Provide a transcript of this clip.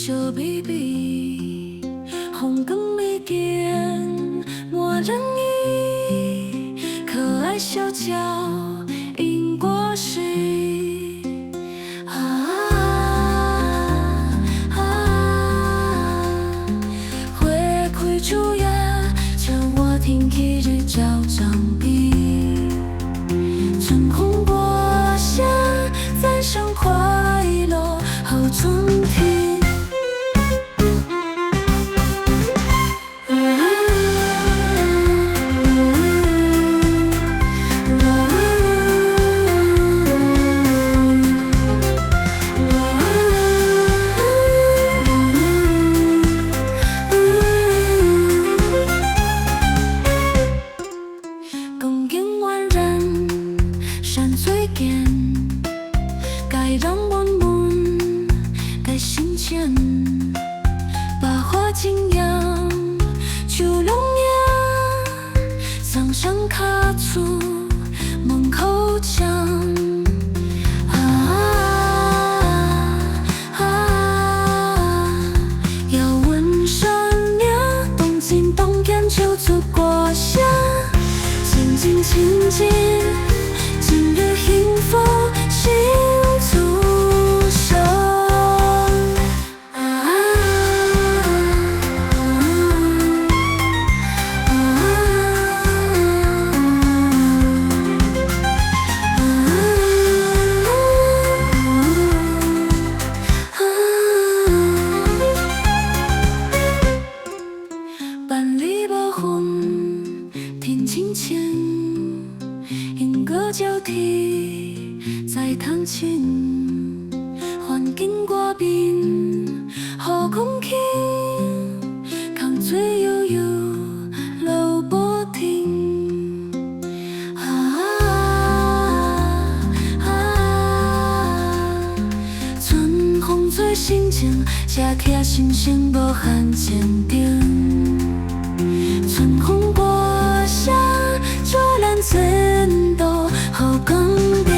小美美，红光里点抹人意，可爱小脚迎过时。花开树叶，叫我听起日照张臂，春风过夏，赞声快乐好春天。恭敬万人，山最坚，该让我们该心间，百花景仰，秋龙阳，桑上卡出门口墙。要问山呀，东京东边就出国乡。清静清静，今日幸福幸出生。万里无云，天清浅。莺歌交替在弹琴，环境外边好空气，空嘴悠悠流不停。春风最心情，写起心情无限坚定。春风过夏，做咱前途好光亮。